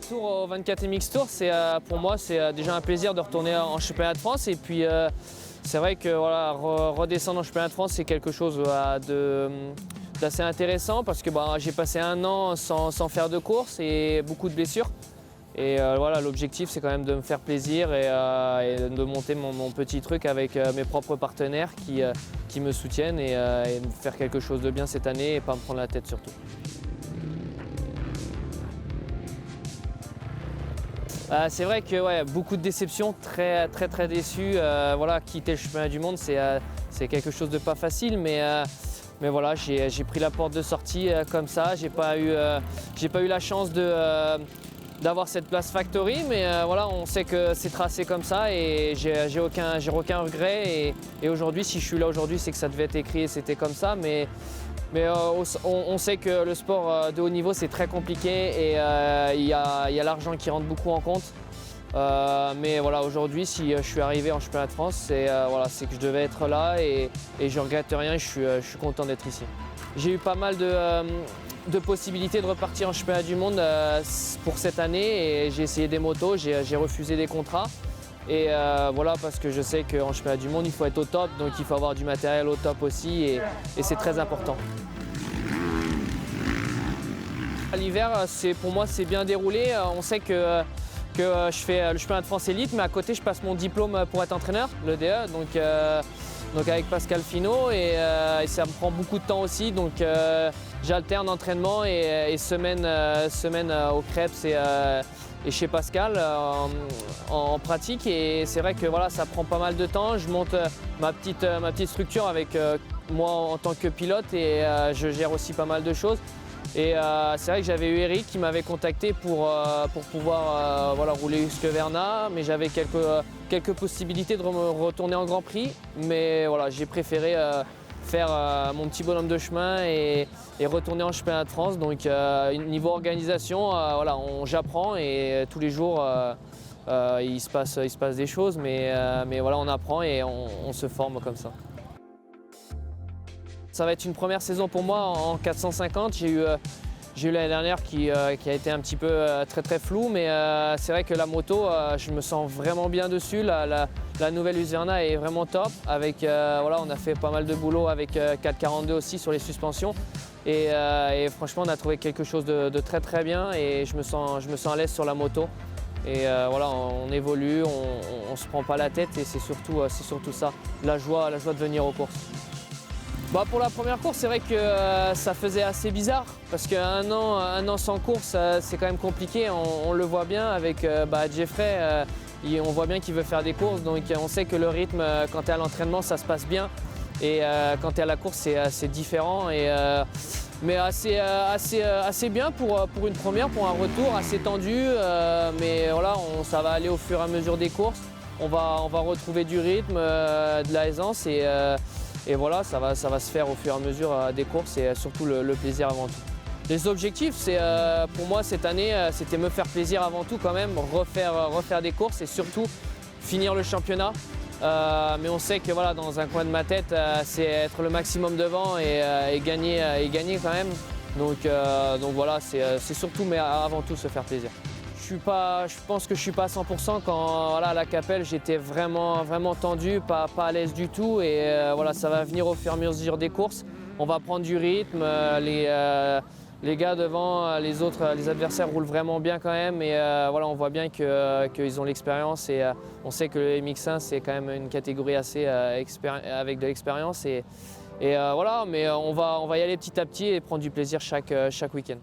retour au 24 MX Tour, pour moi c'est déjà un plaisir de retourner en championnat de France et puis c'est vrai que voilà, redescendre en championnat de France c'est quelque chose d'assez intéressant parce que j'ai passé un an sans faire de course et beaucoup de blessures. Et voilà, l'objectif c'est quand même de me faire plaisir et de monter mon petit truc avec mes propres partenaires qui me soutiennent et de faire quelque chose de bien cette année et pas me prendre la tête surtout. C'est vrai que ouais, beaucoup de déceptions, très déçu. Voilà, quitter le championnat du monde c'est quelque chose de pas facile, mais voilà, j'ai pris la porte de sortie comme ça. J'ai pas eu la chance d'avoir cette place factory, mais voilà, on sait que c'est tracé comme ça et j'ai aucun regret. Et aujourd'hui, si je suis là aujourd'hui, c'est que ça devait être écrit et c'était comme ça. Mais on sait que le sport de haut niveau, c'est très compliqué et il y a l'argent qui rentre beaucoup en compte. Mais voilà, aujourd'hui, si je suis arrivé en championnat de France, c'est que je devais être là et je ne regrette rien, je suis content d'être ici. J'ai eu pas mal de possibilités de repartir en championnat du monde pour cette année et j'ai essayé des motos, j'ai refusé des contrats. Et voilà, parce que je sais qu'en championnat du monde, il faut être au top, donc il faut avoir du matériel au top aussi et c'est très important. L'hiver, pour moi, c'est bien déroulé. On sait que je fais le championnat de France élite, mais à côté, je passe mon diplôme pour être entraîneur, le DE, donc avec Pascal Finot et ça me prend beaucoup de temps aussi. Donc j'alterne entraînement et semaine au Krebs et chez Pascal en pratique et c'est vrai que voilà, ça prend pas mal de temps. Je monte ma petite structure avec moi en tant que pilote et je gère aussi pas mal de choses. Et c'est vrai que j'avais eu Eric qui m'avait contacté pour pouvoir voilà, rouler Husqvarna, mais j'avais quelques possibilités de me retourner en Grand Prix. Mais voilà, j'ai préféré faire mon petit bonhomme de chemin et retourner en championnat de France. Donc niveau organisation, voilà, j'apprends et tous les jours il se passe des choses, mais voilà, on apprend et on se forme comme ça. Ça va être une première saison pour moi en 450. J'ai eu l'année dernière qui a été un petit peu très flou, mais c'est vrai que la moto, je me sens vraiment bien dessus. La nouvelle Husqvarna est vraiment top. Voilà, on a fait pas mal de boulot avec 442 aussi sur les suspensions. Et franchement, on a trouvé quelque chose de très bien et je me sens à l'aise sur la moto. Et voilà, on évolue, on ne se prend pas la tête et c'est surtout ça, la joie de venir aux courses. Pour la première course, c'est vrai que ça faisait assez bizarre parce qu'un an sans course, c'est quand même compliqué. On le voit bien avec Jeffrey, on voit bien qu'il veut faire des courses, donc on sait que le rythme, quand tu es à l'entraînement, ça se passe bien. Et quand tu es à la course, c'est différent. Mais assez bien pour une première, pour un retour assez tendu. Mais voilà, ça va aller au fur et à mesure des courses. On va retrouver du rythme, de l'aisance et voilà, ça va se faire au fur et à mesure des courses et surtout le plaisir avant tout. Les objectifs, pour moi cette année, c'était me faire plaisir avant tout quand même, refaire des courses et surtout finir le championnat. Mais on sait que voilà, dans un coin de ma tête, c'est être le maximum devant et gagner quand même. Donc voilà, c'est surtout, mais avant tout, se faire plaisir. Je pense que je ne suis pas à 100% quand voilà, à la Capelle, j'étais vraiment tendu, pas à l'aise du tout. Et voilà, ça va venir au fur et à mesure des courses. On va prendre du rythme. Les gars devant, les adversaires roulent vraiment bien quand même. Et voilà, on voit bien qu'ils ont l'expérience. Et on sait que le MX1, c'est quand même une catégorie assez avec de l'expérience. Et voilà, mais on va y aller petit à petit et prendre du plaisir chaque week-end.